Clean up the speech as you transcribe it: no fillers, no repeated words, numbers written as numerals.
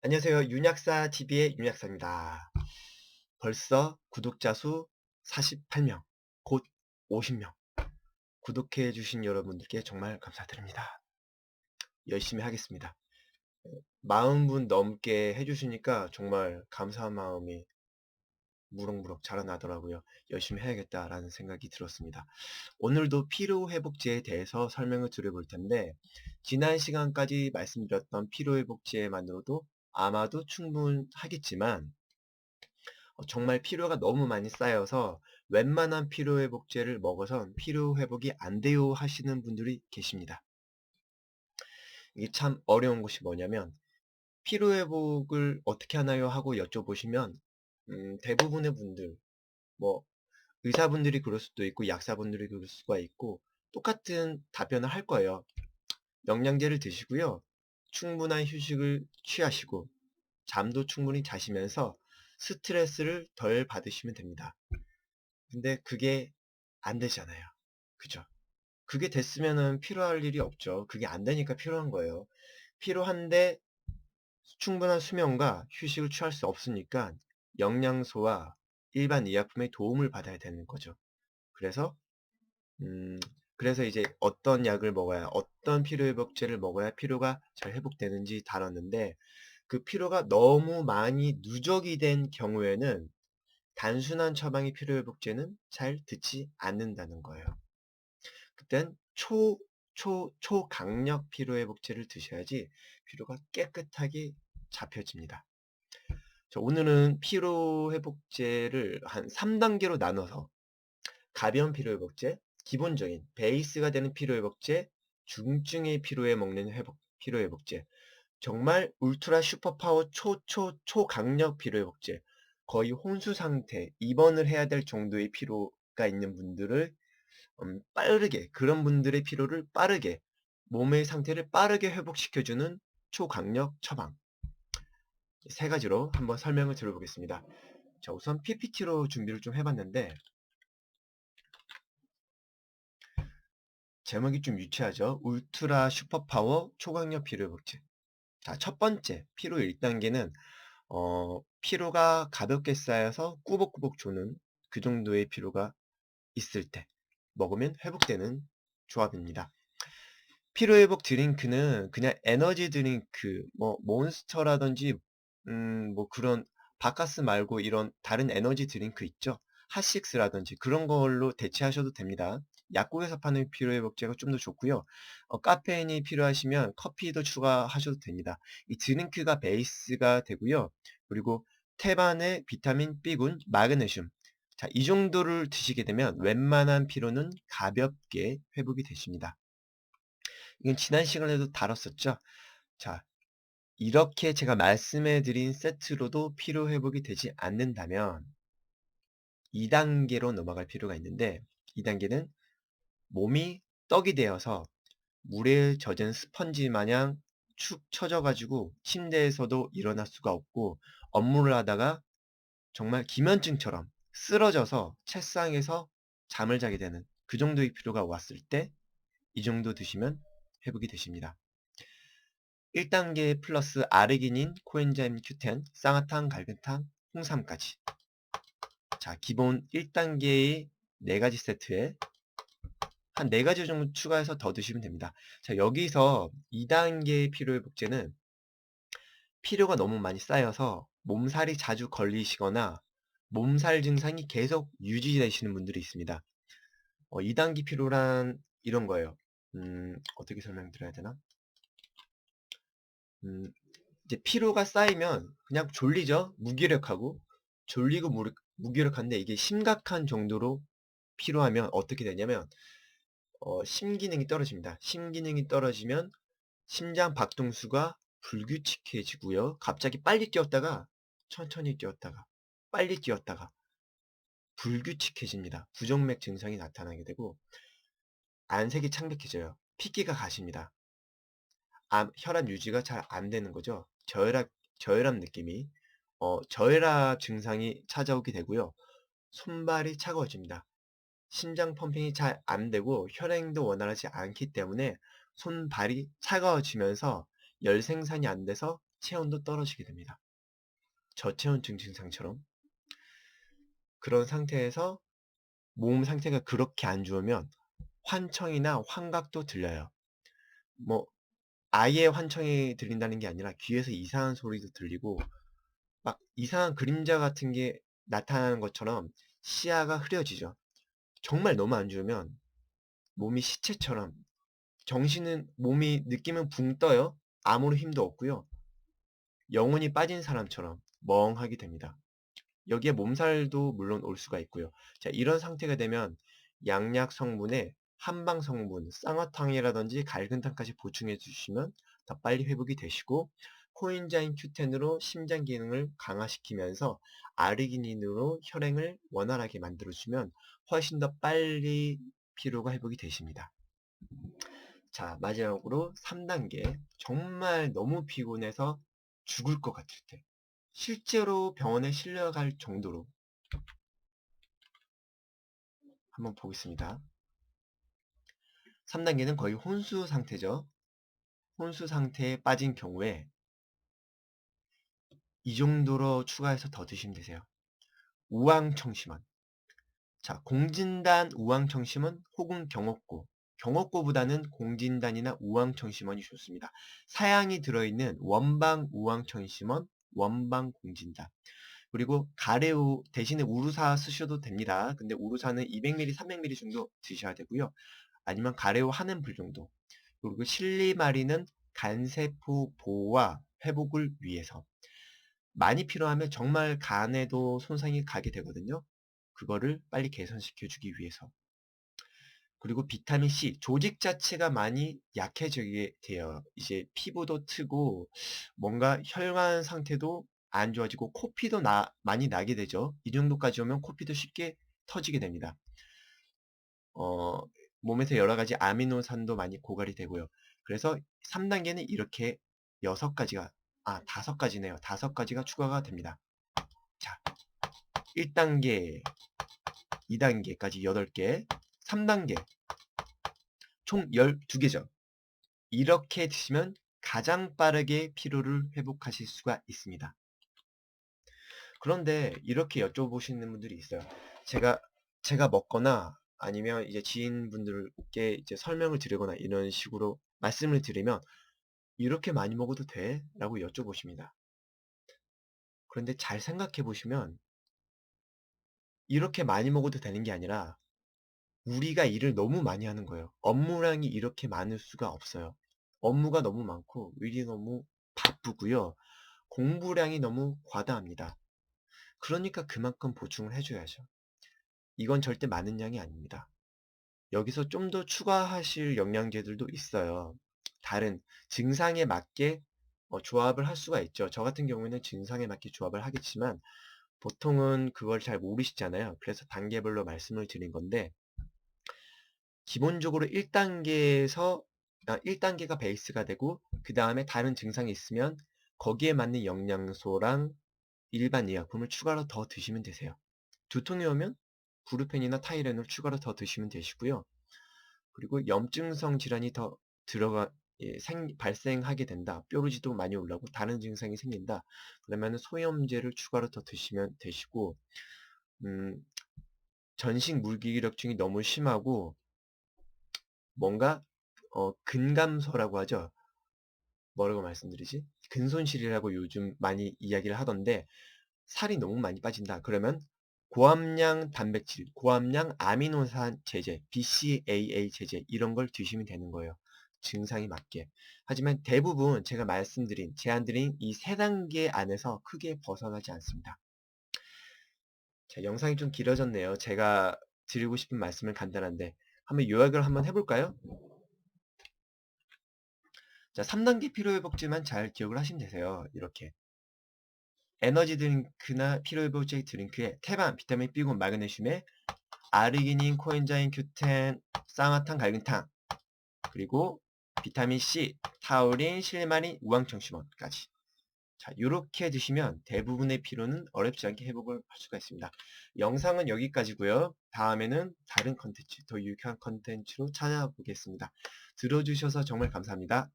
안녕하세요. 윤약사 TV의 윤약사입니다. 벌써 구독자 수 48명, 곧 50명. 구독해 주신 여러분들께 정말 감사드립니다. 열심히 하겠습니다. 40분 넘게 해주시니까 정말 감사한 마음이 무럭무럭 자라나더라고요. 열심히 해야겠다라는 생각이 들었습니다. 오늘도 피로회복제에 대해서 설명을 드려볼 텐데, 지난 시간까지 말씀드렸던 피로회복제만으로도 아마도 충분하겠지만, 정말 피로가 너무 많이 쌓여서 웬만한 피로회복제를 먹어선 피로회복이 안 돼요 하시는 분들이 계십니다. 이게 참 어려운 것이 뭐냐면 피로회복을 어떻게 하나요 하고 여쭤보시면 대부분의 분들, 뭐 의사분들이 그럴 수도 있고 약사분들이 그럴 수가 있고 똑같은 답변을 할 거예요. 영양제를 드시고요. 충분한 휴식을 취하시고 잠도 충분히 자시면서 스트레스를 덜 받으시면 됩니다. 근데 그게 안 되잖아요. 그죠? 그게 됐으면은 필요할 일이 없죠. 그게 안 되니까 필요한 거예요. 필요한데 충분한 수면과 휴식을 취할 수 없으니까 영양소와 일반 의약품의 도움을 받아야 되는 거죠. 그래서 음, 그래서 이제 어떤 약을 먹어야, 어떤 피로회복제를 먹어야 피로가 잘 회복되는지 다뤘는데, 그 피로가 너무 많이 누적이 된 경우에는 단순한 처방의 피로회복제는 잘 듣지 않는다는 거예요. 그땐 초강력 피로회복제를 드셔야지 피로가 깨끗하게 잡혀집니다. 자, 오늘은 피로회복제를 한 3단계로 나눠서 가벼운 피로회복제, 기본적인 베이스가 되는 피로회복제, 중증의 피로에 먹는 피로회복제, 정말 울트라 슈퍼파워 초강력 피로회복제, 거의 혼수 상태, 입원을 해야 될 정도의 피로가 있는 분들을 빠르게, 그런 분들의 피로를 빠르게, 몸의 상태를 빠르게 회복시켜주는 초강력 처방. 세 가지로 한번 설명을 들어보겠습니다. 자, 우선 PPT로 준비를 좀 해봤는데, 제목이 좀 유치하죠? 울트라 슈퍼파워 초강력 피로회복제. 자, 첫 번째, 피로 1단계는, 피로가 가볍게 쌓여서 꾸벅꾸벅 조는 그 정도의 피로가 있을 때 먹으면 회복되는 조합입니다. 피로회복 드링크는 그냥 에너지 드링크, 뭐 몬스터라든지 뭐 그런 바카스 말고 이런 다른 에너지 드링크 있죠. 핫식스라든지 그런 걸로 대체하셔도 됩니다. 약국에서 파는 피로회복제가 좀 더 좋고요. 카페인이 필요하시면 커피도 추가하셔도 됩니다. 이 드링크가 베이스가 되고요. 그리고 태반에 비타민 B군, 마그네슘. 자, 이 정도를 드시게 되면 웬만한 피로는 가볍게 회복이 되십니다. 이건 지난 시간에도 다뤘었죠. 자, 이렇게 제가 말씀해 드린 세트로도 피로 회복이 되지 않는다면 2단계로 넘어갈 필요가 있는데, 2단계는 몸이 떡이 되어서 물에 젖은 스펀지 마냥 축 처져 가지고 침대에서도 일어날 수가 없고 업무를 하다가 정말 기면증처럼 쓰러져서 책상에서 잠을 자게 되는 그 정도의 피로가 왔을 때 이 정도 드시면 회복이 되십니다. 1단계 플러스 아르기닌, 코엔자임 Q10, 쌍화탕, 갈근탕, 홍삼까지. 자, 기본 1단계의 4가지 세트에 한 4가지 정도 추가해서 더 드시면 됩니다. 자, 여기서 2단계의 피로회복제는 피로가 너무 많이 쌓여서 몸살이 자주 걸리시거나 몸살 증상이 계속 유지되시는 분들이 있습니다. 2단계 피로란 이런 거예요. 어떻게 설명드려야 되나? 이제 피로가 쌓이면 그냥 졸리죠. 무기력하고 졸리고 무기력한데 이게 심각한 정도로 피로하면 어떻게 되냐면 심기능이 떨어집니다. 심기능이 떨어지면 심장 박동수가 불규칙해지고요. 갑자기 빨리 뛰었다가 천천히 뛰었다가 빨리 뛰었다가 불규칙해집니다. 부정맥 증상이 나타나게 되고 안색이 창백해져요. 핏기가 가십니다. 혈압 유지가 잘 안 되는 거죠. 저혈압 느낌이 저혈압 증상이 찾아오게 되고요. 손발이 차가워집니다. 심장 펌핑이 잘 안 되고 혈행도 원활하지 않기 때문에 손발이 차가워지면서 열 생산이 안 돼서 체온도 떨어지게 됩니다. 저체온증 증상처럼. 그런 상태에서 몸 상태가 그렇게 안 좋으면 환청이나 환각도 들려요. 뭐 아예 환청이 들린다는 게 아니라 귀에서 이상한 소리도 들리고 막 이상한 그림자 같은 게 나타나는 것처럼 시야가 흐려지죠. 정말 너무 안 좋으면 몸이 시체처럼 정신은 몸이 느낌은 붕 떠요. 아무런 힘도 없고요. 영혼이 빠진 사람처럼 멍하게 됩니다. 여기에 몸살도 물론 올 수가 있고요. 자, 이런 상태가 되면 양약 성분에 한방 성분, 쌍화탕이라든지 갈근탕까지 보충해 주시면 더 빨리 회복이 되시고 코엔자임 Q10으로 심장 기능을 강화시키면서 아르기닌으로 혈행을 원활하게 만들어주면 훨씬 더 빨리 피로가 회복이 되십니다. 자, 마지막으로 3단계. 정말 너무 피곤해서 죽을 것 같을 때. 실제로 병원에 실려갈 정도로 한번 보겠습니다. 3단계는 거의 혼수 상태죠. 혼수 상태에 빠진 경우에 이 정도로 추가해서 더 드시면 되세요. 우황청심원. 자, 공진단 우황청심원 혹은 경옥고. 경옥고보다는 공진단이나 우황청심원이 좋습니다. 사양이 들어있는 원방 우황청심원, 원방 공진단. 그리고 가래우 대신에 우루사 쓰셔도 됩니다. 근데 우루사는 200ml, 300ml 정도 드셔야 되고요. 아니면 가래우 한 움풀 정도. 그리고 실리마리는 간세포 보호와 회복을 위해서. 많이 필요하면 정말 간에도 손상이 가게 되거든요. 그거를 빨리 개선시켜 주기 위해서. 그리고 비타민C, 조직 자체가 많이 약해지게 돼요. 이제 피부도 트고 뭔가 혈관 상태도 안 좋아지고 코피도 많이 나게 되죠. 이 정도까지 오면 코피도 쉽게 터지게 됩니다. 몸에서 여러 가지 아미노산도 많이 고갈이 되고요. 그래서 3단계는 이렇게 6가지가, 5가지네요. 5가지가 추가가 됩니다. 자, 1단계, 2단계까지 8개, 3단계, 총 12개죠. 이렇게 드시면 가장 빠르게 피로를 회복하실 수가 있습니다. 그런데 이렇게 여쭤보시는 분들이 있어요. 제가 먹거나 아니면 이제 지인분들께 이제 설명을 드리거나 이런 식으로 말씀을 드리면 이렇게 많이 먹어도 돼? 라고 여쭤보십니다. 그런데 잘 생각해 보시면 이렇게 많이 먹어도 되는 게 아니라 우리가 일을 너무 많이 하는 거예요. 업무량이 이렇게 많을 수가 없어요. 업무가 너무 많고 일이 너무 바쁘고요. 공부량이 너무 과다합니다. 그러니까 그만큼 보충을 해줘야죠. 이건 절대 많은 양이 아닙니다. 여기서 좀 더 추가하실 영양제들도 있어요. 다른 증상에 맞게 조합을 할 수가 있죠. 저 같은 경우에는 증상에 맞게 조합을 하겠지만 보통은 그걸 잘 모르시잖아요. 그래서 단계별로 말씀을 드린 건데 기본적으로 1단계가 베이스가 되고 그 다음에 다른 증상이 있으면 거기에 맞는 영양소랑 일반 의약품을 추가로 더 드시면 되세요. 두통이 오면 브루펜이나 타이레놀 추가로 더 드시면 되시고요. 그리고 염증성 질환이 더 발생하게 된다. 뾰루지도 많이 올라오고 다른 증상이 생긴다. 그러면 소염제를 추가로 더 드시면 되시고 전신 무기력증이 너무 심하고 뭔가 근감소라고 하죠. 뭐라고 말씀드리지? 근손실이라고 요즘 많이 이야기를 하던데 살이 너무 많이 빠진다. 그러면 고함량 단백질, 고함량 아미노산 제제, BCAA 제제 이런 걸 드시면 되는 거예요. 증상이 맞게. 하지만 대부분 제가 제안드린 이 3단계 안에서 크게 벗어나지 않습니다. 자, 영상이 좀 길어졌네요. 제가 드리고 싶은 말씀은 간단한데 한번 요약을 한번 해볼까요? 자, 3단계 피로회복제만 잘 기억을 하시면 되세요. 이렇게. 에너지 드링크나 피로회복제 드링크에 태반, 비타민 B군, 마그네슘에 아르기닌, 코엔자임 Q10, 쌍화탕, 갈근탕, 그리고 비타민 C, 타우린, 실리마린, 우황청심원까지. 자, 이렇게 드시면 대부분의 피로는 어렵지 않게 회복을 할 수가 있습니다. 영상은 여기까지고요. 다음에는 다른 컨텐츠, 더 유익한 컨텐츠로 찾아보겠습니다. 들어주셔서 정말 감사합니다.